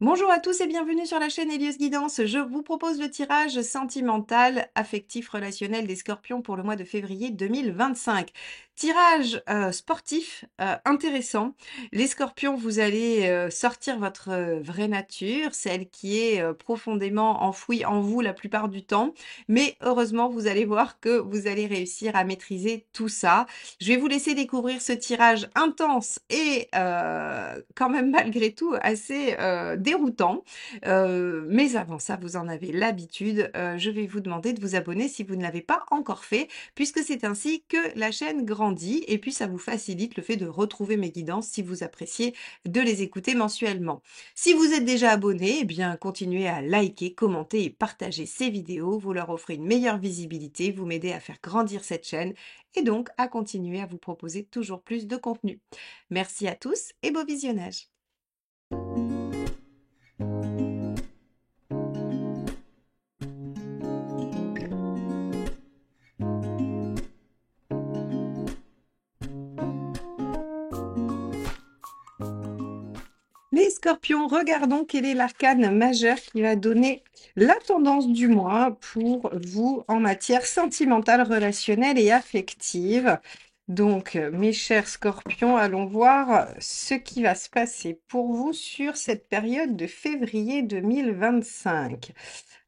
Bonjour à tous et bienvenue sur la chaîne Hélios Guidance. Je vous propose le tirage sentimental, affectif, relationnel des Scorpions pour le mois de février 2025. Tirage sportif intéressant. Les Scorpions, vous allez sortir votre vraie nature, celle qui est profondément enfouie en vous la plupart du temps. Mais heureusement, vous allez voir que vous allez réussir à maîtriser tout ça. Je vais vous laisser découvrir ce tirage intense et quand même malgré tout assez déroutant. Mais avant ça, vous en avez l'habitude. Je vais vous demander de vous abonner si vous ne l'avez pas encore fait, puisque c'est ainsi que la chaîne grandit et puis ça vous facilite le fait de retrouver mes guidances si vous appréciez de les écouter mensuellement. Si vous êtes déjà abonné, eh bien continuez à liker, commenter et partager ces vidéos. Vous leur offrez une meilleure visibilité, vous m'aidez à faire grandir cette chaîne et donc à continuer à vous proposer toujours plus de contenu. Merci à tous et beau visionnage. Les Scorpions, regardons quel est l'arcane majeur qui va donner la tendance du mois pour vous en matière sentimentale, relationnelle et affective. Donc, mes chers Scorpions, allons voir ce qui va se passer pour vous sur cette période de février 2025.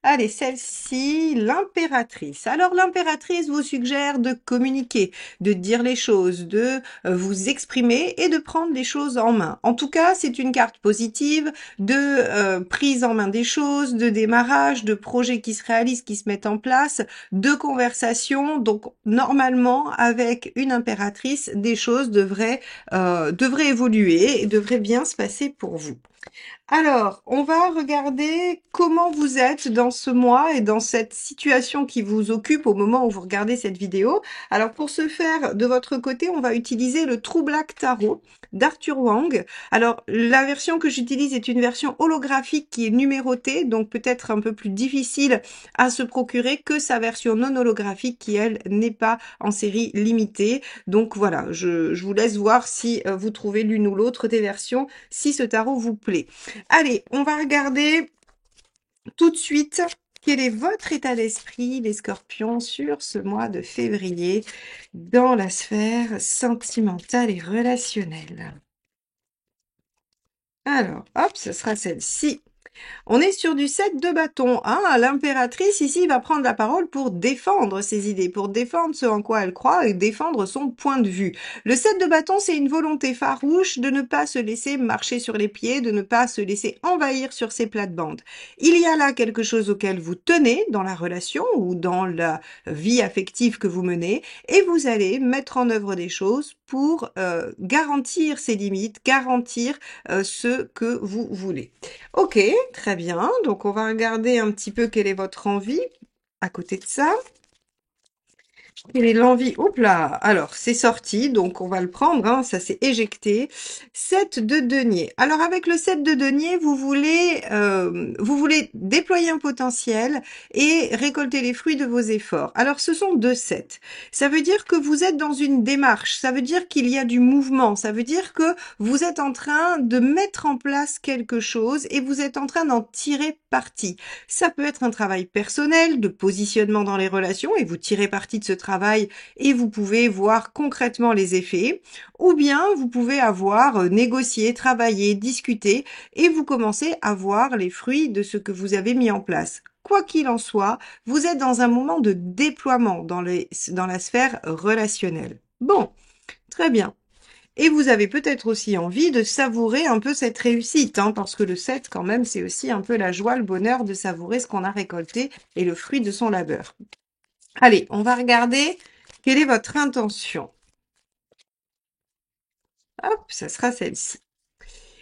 Allez, celle-ci, l'impératrice. Alors, l'impératrice vous suggère de communiquer, de dire les choses, de vous exprimer et de prendre les choses en main. En tout cas, c'est une carte positive de prise en main des choses, de démarrage, de projets qui se réalisent, qui se mettent en place, de conversation. Donc, normalement, avec une impératrice, des choses devraient évoluer et devraient bien se passer pour vous. Alors, on va regarder comment vous êtes dans ce mois et dans cette situation qui vous occupe au moment où vous regardez cette vidéo. Alors, pour ce faire, de votre côté, on va utiliser le True Black Tarot d'Arthur Wang. Alors, la version que j'utilise est une version holographique qui est numérotée, donc peut-être un peu plus difficile à se procurer que sa version non holographique qui, elle, n'est pas en série limitée. Donc voilà, je vous laisse voir si vous trouvez l'une ou l'autre des versions, si ce tarot vous plaît. Allez, on va regarder tout de suite quel est votre état d'esprit, les Scorpions, sur ce mois de février dans la sphère sentimentale et relationnelle. Alors, hop, ce sera celle-ci. On est sur du 7 de bâton. Hein. L'impératrice, ici, va prendre la parole pour défendre ses idées, pour défendre ce en quoi elle croit et défendre son point de vue. Le 7 de bâton, c'est une volonté farouche de ne pas se laisser marcher sur les pieds, de ne pas se laisser envahir sur ses plates-bandes. Il y a là quelque chose auquel vous tenez dans la relation ou dans la vie affective que vous menez et vous allez mettre en œuvre des choses pour garantir ses limites, garantir ce que vous voulez. Ok, très bien. Donc, on va regarder un petit peu quelle est votre envie à côté de ça. Quelle est l'envie? Oups là! Alors, c'est sorti, donc on va le prendre, hein, ça s'est éjecté. 7 de denier. Alors, avec le 7 de denier, vous voulez déployer un potentiel et récolter les fruits de vos efforts. Alors, ce sont 2 7. Ça veut dire que vous êtes dans une démarche, ça veut dire qu'il y a du mouvement, ça veut dire que vous êtes en train de mettre en place quelque chose et vous êtes en train d'en tirer parti. Ça peut être un travail personnel, de positionnement dans les relations et vous tirez parti de ce travail et vous pouvez voir concrètement les effets, ou bien vous pouvez avoir négocié, travaillé, discuté et vous commencez à voir les fruits de ce que vous avez mis en place. Quoi qu'il en soit, vous êtes dans un moment de déploiement dans la sphère relationnelle. Bon, très bien. Et vous avez peut-être aussi envie de savourer un peu cette réussite, hein, parce que le 7, quand même, c'est aussi un peu la joie, le bonheur de savourer ce qu'on a récolté et le fruit de son labeur. Allez, on va regarder quelle est votre intention. Hop, ça sera celle-ci.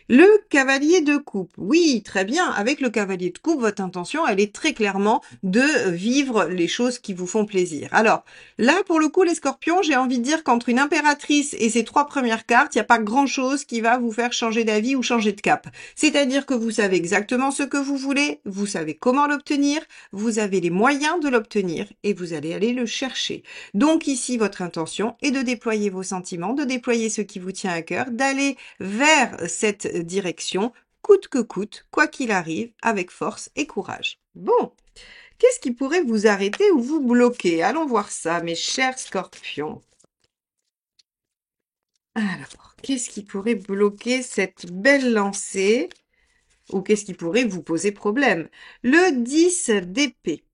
Le cavalier de coupe. Oui, très bien. Avec le cavalier de coupe, votre intention, elle est très clairement de vivre les choses qui vous font plaisir. Alors, là, pour le coup, les scorpions, j'ai envie de dire qu'entre une impératrice et ses 3 premières cartes, il n'y a pas grand-chose qui va vous faire changer d'avis ou changer de cap. C'est-à-dire que vous savez exactement ce que vous voulez, vous savez comment l'obtenir, vous avez les moyens de l'obtenir et vous allez aller le chercher. Donc ici, votre intention est de déployer vos sentiments, de déployer ce qui vous tient à cœur, d'aller vers cette direction coûte que coûte, quoi qu'il arrive, avec force et courage. Bon, qu'est-ce qui pourrait vous arrêter ou vous bloquer? Allons voir ça, mes chers scorpions. Alors, qu'est-ce qui pourrait bloquer cette belle lancée? Ou qu'est-ce qui pourrait vous poser problème? Le 10 d'épée.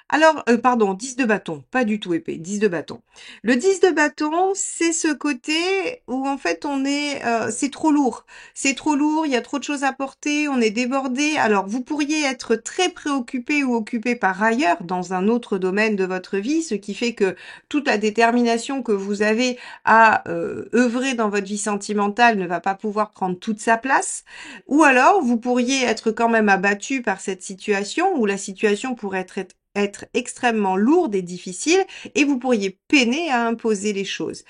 Alors, pardon, 10 de bâton, pas du tout épée, 10 de bâton. Le 10 de bâton, c'est ce côté où en fait on est, c'est trop lourd. C'est trop lourd, il y a trop de choses à porter, on est débordé. Alors, vous pourriez être très préoccupé ou occupé par ailleurs dans un autre domaine de votre vie, ce qui fait que toute la détermination que vous avez à œuvrer dans votre vie sentimentale ne va pas pouvoir prendre toute sa place. Ou alors, vous pourriez être quand même abattu par cette situation où la situation pourrait être extrêmement lourde et difficile et vous pourriez peiner à imposer les choses.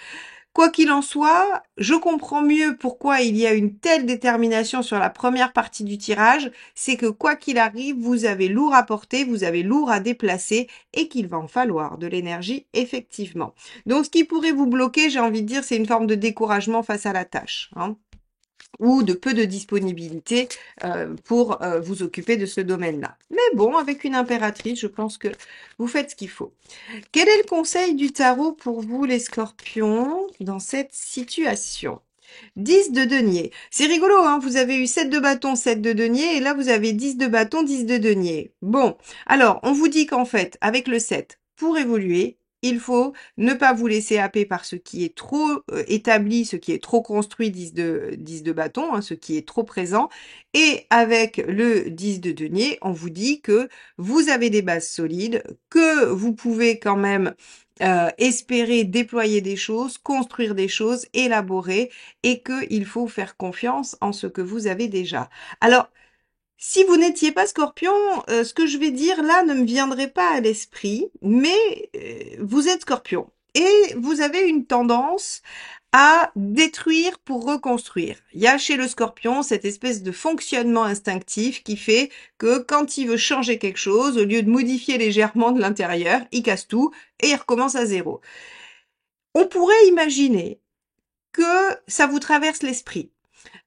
Quoi qu'il en soit, je comprends mieux pourquoi il y a une telle détermination sur la première partie du tirage, c'est que quoi qu'il arrive, vous avez lourd à porter, vous avez lourd à déplacer et qu'il va en falloir de l'énergie effectivement. Donc ce qui pourrait vous bloquer, j'ai envie de dire, c'est une forme de découragement face à la tâche, hein, ou de peu de disponibilité pour vous occuper de ce domaine-là. Mais bon, avec une impératrice, je pense que vous faites ce qu'il faut. Quel est le conseil du tarot pour vous, les scorpions, dans cette situation? 10 de denier. C'est rigolo, hein, vous avez eu 7 de bâton, 7 de denier, et là vous avez 10 de bâton, 10 de denier. Bon, alors, on vous dit qu'en fait, avec le 7, pour évoluer, il faut ne pas vous laisser happer par ce qui est trop établi, ce qui est trop construit, 10 de bâton, hein, ce qui est trop présent. Et avec le 10 de denier, on vous dit que vous avez des bases solides, que vous pouvez quand même espérer déployer des choses, construire des choses, élaborer, et qu'il faut faire confiance en ce que vous avez déjà. Alors, si vous n'étiez pas Scorpion, ce que je vais dire là ne me viendrait pas à l'esprit, mais vous êtes Scorpion. Et vous avez une tendance à détruire pour reconstruire. Il y a chez le Scorpion cette espèce de fonctionnement instinctif qui fait que quand il veut changer quelque chose, au lieu de modifier légèrement de l'intérieur, il casse tout et il recommence à zéro. On pourrait imaginer que ça vous traverse l'esprit.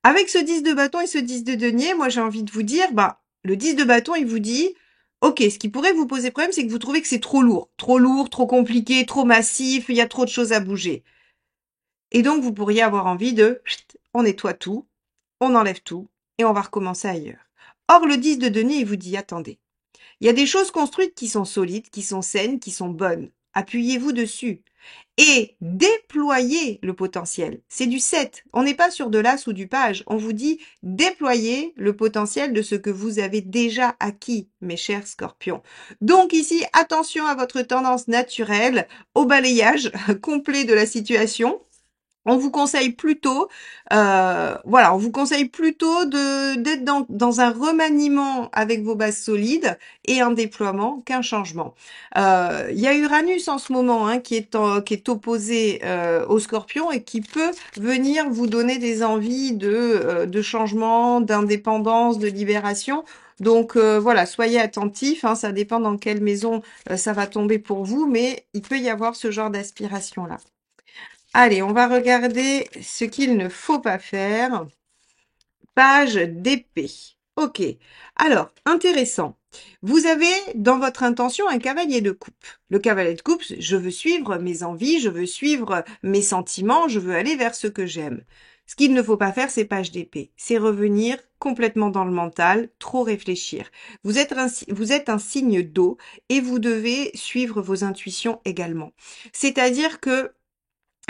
Avec ce 10 de bâton et ce 10 de denier, moi j'ai envie de vous dire, le 10 de bâton, il vous dit, ok, ce qui pourrait vous poser problème, c'est que vous trouvez que c'est trop lourd, trop compliqué, trop massif, il y a trop de choses à bouger. Et donc vous pourriez avoir envie de, on nettoie tout, on enlève tout, et on va recommencer ailleurs. Or, le 10 de denier, il vous dit, attendez, il y a des choses construites qui sont solides, qui sont saines, qui sont bonnes. Appuyez-vous dessus et déployez le potentiel. C'est du 7. On n'est pas sur de l'as ou du page. On vous dit déployez le potentiel de ce que vous avez déjà acquis, mes chers scorpions. Donc ici, attention à votre tendance naturelle au balayage complet de la situation. On vous conseille plutôt, on vous conseille plutôt d'être dans un remaniement avec vos bases solides et un déploiement qu'un changement. Il y a Uranus en ce moment hein, qui est opposé au Scorpion et qui peut venir vous donner des envies de changement, d'indépendance, de libération. Donc voilà, soyez attentifs, hein, ça dépend dans quelle maison ça va tomber pour vous, mais il peut y avoir ce genre d'aspiration-là. Allez, on va regarder ce qu'il ne faut pas faire. Page d'épée. Ok. Alors, intéressant. Vous avez dans votre intention un cavalier de coupe. Le cavalier de coupe, je veux suivre mes envies, je veux suivre mes sentiments, je veux aller vers ce que j'aime. Ce qu'il ne faut pas faire, c'est page d'épée. C'est revenir complètement dans le mental, trop réfléchir. Vous êtes un signe d'eau et vous devez suivre vos intuitions également. C'est-à-dire que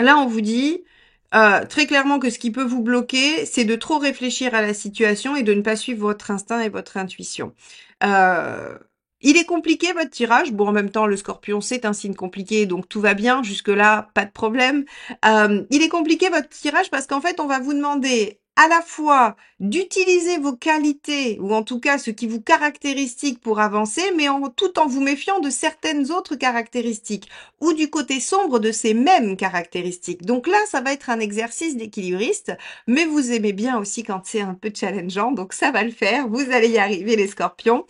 là, on vous dit très clairement que ce qui peut vous bloquer, c'est de trop réfléchir à la situation et de ne pas suivre votre instinct et votre intuition. Il est compliqué votre tirage. Bon, en même temps, le Scorpion, c'est un signe compliqué, donc tout va bien. Jusque-là, pas de problème. Il est compliqué votre tirage parce qu'en fait, on va vous demander à la fois d'utiliser vos qualités, ou en tout cas ce qui vous caractérise pour avancer, mais tout en vous méfiant de certaines autres caractéristiques, ou du côté sombre de ces mêmes caractéristiques. Donc là, ça va être un exercice d'équilibriste, mais vous aimez bien aussi quand c'est un peu challengeant, donc ça va le faire, vous allez y arriver les scorpions.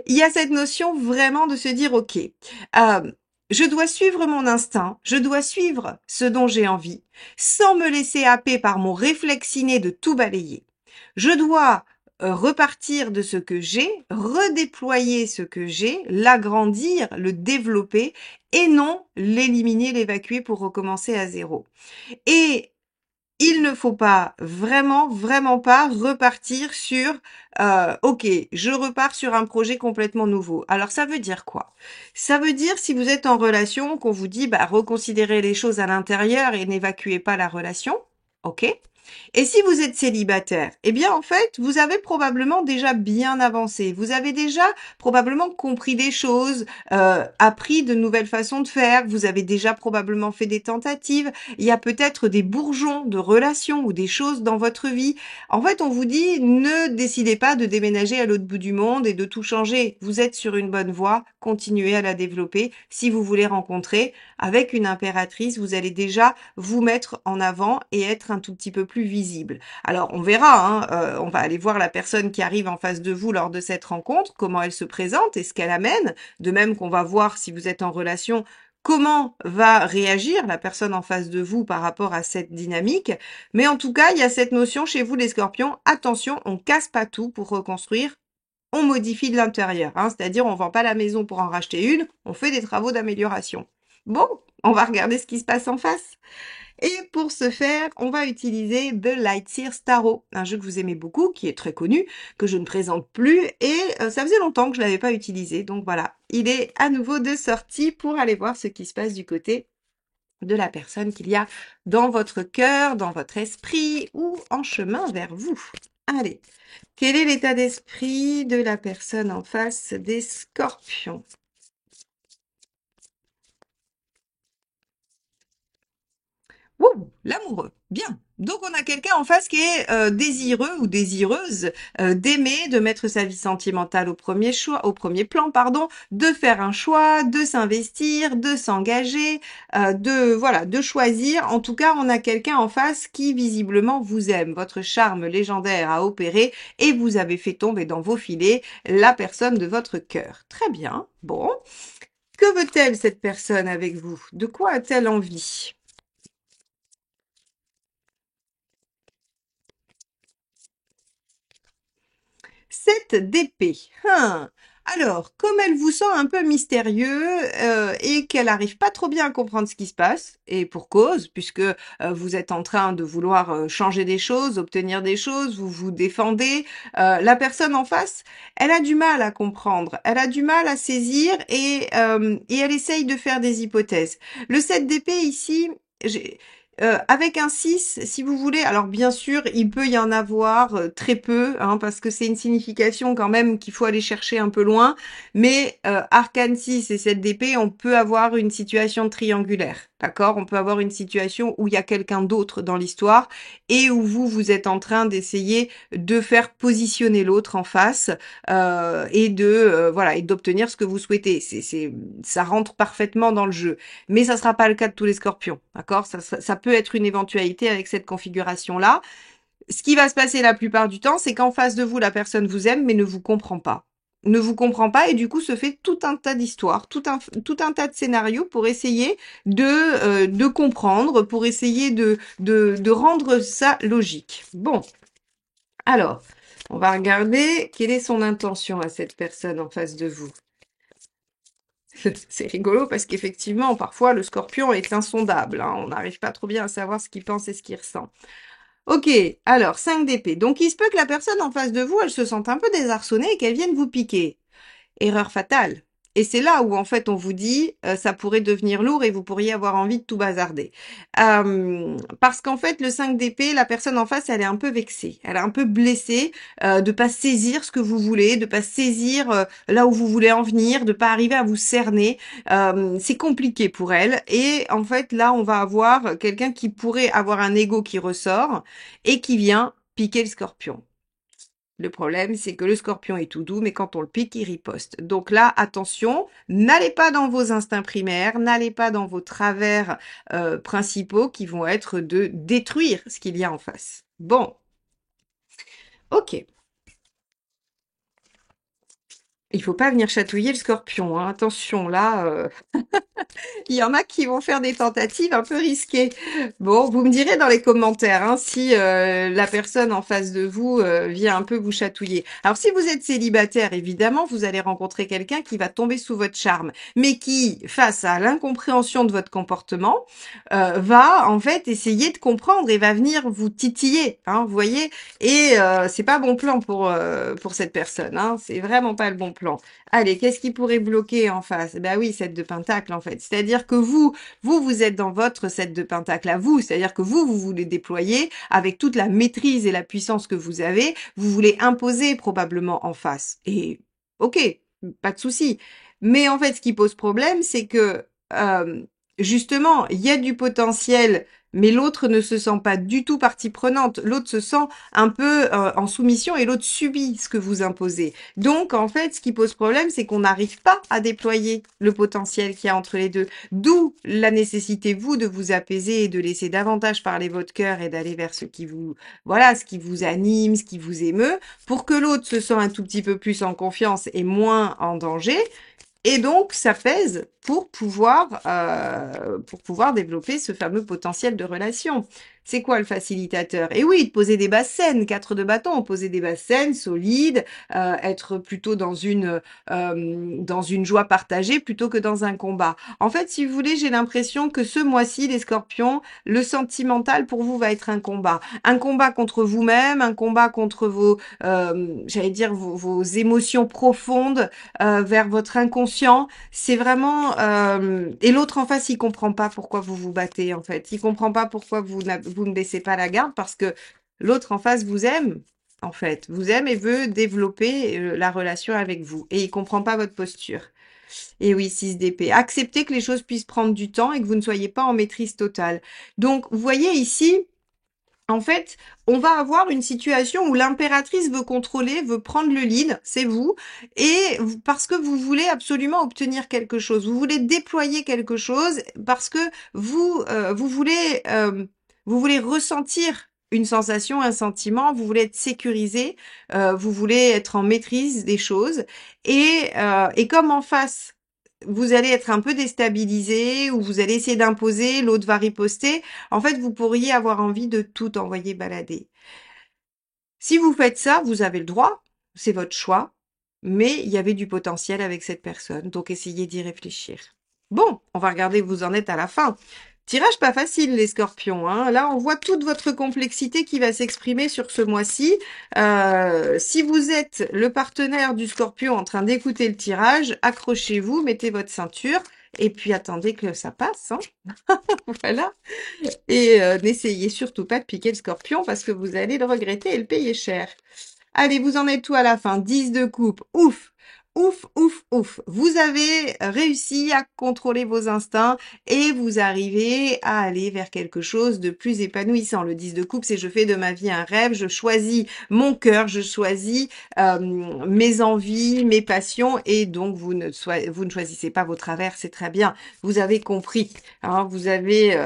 Il y a cette notion vraiment de se dire, ok, je dois suivre mon instinct, je dois suivre ce dont j'ai envie, sans me laisser happer par mon réflexe inné de tout balayer. Je dois repartir de ce que j'ai, redéployer ce que j'ai, l'agrandir, le développer et non l'éliminer, l'évacuer pour recommencer à zéro. Et il ne faut pas, vraiment, vraiment pas repartir sur OK, je repars sur un projet complètement nouveau. Alors ça veut dire quoi? Ça veut dire si vous êtes en relation, qu'on vous dit bah reconsidérez les choses à l'intérieur et n'évacuez pas la relation. OK? Et si vous êtes célibataire, eh bien en fait, vous avez probablement déjà bien avancé. Vous avez déjà probablement compris des choses, appris de nouvelles façons de faire. Vous avez déjà probablement fait des tentatives. Il y a peut-être des bourgeons de relations ou des choses dans votre vie. En fait, on vous dit ne décidez pas de déménager à l'autre bout du monde et de tout changer. Vous êtes sur une bonne voie. Continuez à la développer. Si vous voulez rencontrer avec une impératrice, vous allez déjà vous mettre en avant et être un tout petit peu plus visible. Alors on verra, hein, on va aller voir la personne qui arrive en face de vous lors de cette rencontre, comment elle se présente et ce qu'elle amène, de même qu'on va voir si vous êtes en relation, comment va réagir la personne en face de vous par rapport à cette dynamique. Mais en tout cas, il y a cette notion chez vous les scorpions, attention, on casse pas tout pour reconstruire, on modifie de l'intérieur, hein, c'est-à-dire on vend pas la maison pour en racheter une, on fait des travaux d'amélioration. Bon, on va regarder ce qui se passe en face. Et pour ce faire, on va utiliser The Lightseers Tarot, un jeu que vous aimez beaucoup, qui est très connu, que je ne présente plus, et ça faisait longtemps que je l'avais pas utilisé, donc voilà, il est à nouveau de sortie pour aller voir ce qui se passe du côté de la personne qu'il y a dans votre cœur, dans votre esprit ou en chemin vers vous. Allez, quel est l'état d'esprit de la personne en face des scorpions? Ouh, l'amoureux, bien. Donc on a quelqu'un en face qui est désireux ou désireuse d'aimer, de mettre sa vie sentimentale au premier plan, pardon, de faire un choix, de s'investir, de s'engager, de choisir. En tout cas, on a quelqu'un en face qui visiblement vous aime. Votre charme légendaire a opéré et vous avez fait tomber dans vos filets la personne de votre cœur. Très bien. Bon, que veut-elle cette personne avec vous? De quoi a-t-elle envie? 7 d'épée. Alors, comme elle vous sent un peu mystérieux et qu'elle n'arrive pas trop bien à comprendre ce qui se passe, et pour cause, puisque vous êtes en train de vouloir changer des choses, obtenir des choses, vous vous défendez, la personne en face, elle a du mal à comprendre, elle a du mal à saisir et elle essaye de faire des hypothèses. Le 7 d'épée ici, avec un 6, si vous voulez, alors bien sûr, il peut y en avoir très peu, hein, parce que c'est une signification quand même qu'il faut aller chercher un peu loin, mais arcane 6 et 7 d'épée, on peut avoir une situation triangulaire, d'accord? On peut avoir une situation où il y a quelqu'un d'autre dans l'histoire et où vous êtes en train d'essayer de faire positionner l'autre en face et d'obtenir ce que vous souhaitez. Ça rentre parfaitement dans le jeu. Mais ça sera pas le cas de tous les scorpions, d'accord? Ça peut être une éventualité avec cette configuration-là. Ce qui va se passer la plupart du temps, c'est qu'en face de vous, la personne vous aime, mais ne vous comprend pas. Ne vous comprend pas et du coup se fait tout un tas d'histoires, tout un tas de scénarios pour essayer de comprendre, pour essayer de rendre ça logique. Bon, alors, on va regarder quelle est son intention à cette personne en face de vous. C'est rigolo parce qu'effectivement, parfois, le scorpion est insondable, hein. On n'arrive pas trop bien à savoir ce qu'il pense et ce qu'il ressent. Ok, alors 5 d'épée. Donc il se peut que la personne en face de vous, elle se sente un peu désarçonnée et qu'elle vienne vous piquer. Erreur fatale. Et c'est là où en fait on vous dit ça pourrait devenir lourd et vous pourriez avoir envie de tout bazarder. Parce qu'en fait le 5 d'épée, la personne en face elle est un peu vexée, elle est un peu blessée de pas saisir ce que vous voulez, de pas saisir là où vous voulez en venir, de pas arriver à vous cerner. C'est compliqué pour elle et en fait là on va avoir quelqu'un qui pourrait avoir un ego qui ressort et qui vient piquer le scorpion. Le problème, c'est que le scorpion est tout doux, mais quand on le pique, il riposte. Donc là, attention, n'allez pas dans vos instincts primaires, n'allez pas dans vos travers principaux qui vont être de détruire ce qu'il y a en face. Bon, ok. Il faut pas venir chatouiller le scorpion, hein. Attention, là, Il y en a qui vont faire des tentatives un peu risquées. Bon, vous me direz dans les commentaires hein, si la personne en face de vous vient un peu vous chatouiller. Alors si vous êtes célibataire, évidemment, vous allez rencontrer quelqu'un qui va tomber sous votre charme, mais qui, face à l'incompréhension de votre comportement, va en fait essayer de comprendre et va venir vous titiller, hein, vous voyez. Et c'est pas bon plan pour cette personne, hein, c'est vraiment pas le bon plan. Allez, qu'est-ce qui pourrait bloquer en face? Ben oui, 7 de pentacle en fait. C'est-à-dire que vous êtes dans votre 7 de pentacle à vous. C'est-à-dire que vous voulez déployer avec toute la maîtrise et la puissance que vous avez. Vous voulez imposer probablement en face. Et ok, pas de souci. Mais en fait, ce qui pose problème, c'est que justement, il y a du potentiel, mais l'autre ne se sent pas du tout partie prenante. L'autre se sent un peu en soumission et l'autre subit ce que vous imposez. Donc, en fait, ce qui pose problème, c'est qu'on n'arrive pas à déployer le potentiel qu'il y a entre les deux. D'où la nécessité, vous, de vous apaiser et de laisser davantage parler votre cœur et d'aller vers ce qui vous, voilà, ce qui vous anime, ce qui vous émeut, pour que l'autre se sent un tout petit peu plus en confiance et moins en danger. Et donc, ça pèse pour pouvoir développer ce fameux potentiel de relation. C'est quoi le facilitateur? Et oui, de poser des basses scènes, 4 de bâton, poser des basses scènes solides, être plutôt dans une joie partagée plutôt que dans un combat. En fait, si vous voulez, j'ai l'impression que ce mois-ci, les scorpions, le sentimental pour vous va être un combat. Un combat contre vous-même, un combat contre j'allais dire, vos émotions profondes, vers votre inconscient. C'est vraiment et l'autre en face, il comprend pas pourquoi vous vous battez en fait. Il comprend pas pourquoi vous ne baissez pas la garde parce que l'autre en face vous aime en fait, vous aime et veut développer la relation avec vous et il comprend pas votre posture. Et oui, 6 d'épée. Acceptez que les choses puissent prendre du temps et que vous ne soyez pas en maîtrise totale. Donc, vous voyez ici, en fait, on va avoir une situation où l'impératrice veut contrôler, veut prendre le lead, c'est vous, et parce que vous voulez absolument obtenir quelque chose, vous voulez déployer quelque chose, parce que vous voulez ressentir une sensation, un sentiment, vous voulez être sécurisé, vous voulez être en maîtrise des choses, et comme en face vous allez être un peu déstabilisé ou vous allez essayer d'imposer, l'autre va riposter. En fait, vous pourriez avoir envie de tout envoyer balader. Si vous faites ça, vous avez le droit, c'est votre choix, mais il y avait du potentiel avec cette personne, donc essayez d'y réfléchir. Bon, on va regarder où vous en êtes à la fin. Tirage pas facile, les scorpions, hein. Là, on voit toute votre complexité qui va s'exprimer sur ce mois-ci. Si vous êtes le partenaire du scorpion en train d'écouter le tirage, accrochez-vous, mettez votre ceinture, et puis attendez que ça passe, hein. Voilà. Et n'essayez surtout pas de piquer le scorpion parce que vous allez le regretter et le payer cher. Allez, vous en êtes tout à la fin. 10 de coupe. Ouf! Ouf, ouf, ouf. Vous avez réussi à contrôler vos instincts et vous arrivez à aller vers quelque chose de plus épanouissant. Le 10 de coupe, c'est je fais de ma vie un rêve, je choisis mon cœur, je choisis mes envies, mes passions et donc vous ne choisissez pas vos travers, c'est très bien. Vous avez compris. Hein, vous avez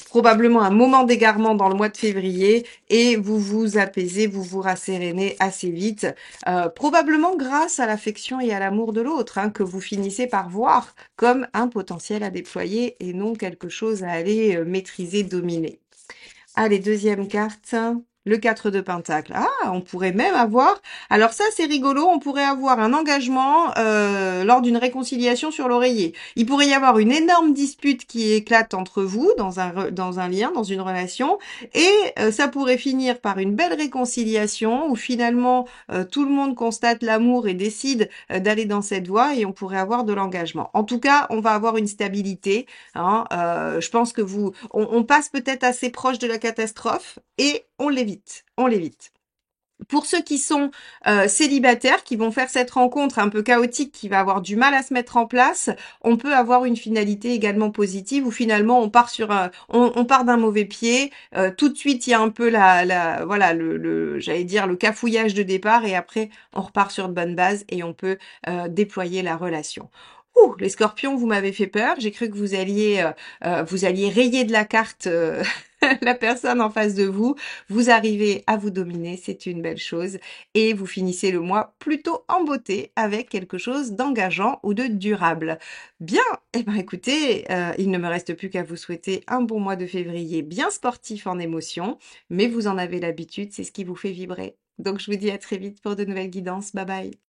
probablement un moment d'égarement dans le mois de février et vous vous apaisez, vous vous rassérénez assez vite, probablement grâce à l'affection et à l'amour de l'autre, hein, que vous finissez par voir comme un potentiel à déployer et non quelque chose à aller maîtriser, dominer. Allez, deuxième carte. Le 4 de pentacle. Ah, on pourrait même avoir... Alors ça, c'est rigolo, on pourrait avoir un engagement lors d'une réconciliation sur l'oreiller. Il pourrait y avoir une énorme dispute qui éclate entre vous dans un lien, dans une relation, et ça pourrait finir par une belle réconciliation où finalement tout le monde constate l'amour et décide d'aller dans cette voie et on pourrait avoir de l'engagement. En tout cas, on va avoir une stabilité. Hein, je pense que on passe peut-être assez proche de la catastrophe et on l'évite, on l'évite. Pour ceux qui sont célibataires, qui vont faire cette rencontre un peu chaotique, qui va avoir du mal à se mettre en place, on peut avoir une finalité également positive où finalement on part on part d'un mauvais pied. Tout de suite, il y a un peu voilà j'allais dire le cafouillage de départ et après on repart sur de bonnes bases et on peut déployer la relation. Ouh, les scorpions, vous m'avez fait peur. J'ai cru que vous alliez rayer de la carte la personne en face de vous. Vous arrivez à vous dominer, c'est une belle chose. Et vous finissez le mois plutôt en beauté avec quelque chose d'engageant ou de durable. Bien, eh ben écoutez, il ne me reste plus qu'à vous souhaiter un bon mois de février bien sportif en émotion, mais vous en avez l'habitude, c'est ce qui vous fait vibrer. Donc je vous dis à très vite pour de nouvelles guidances. Bye bye.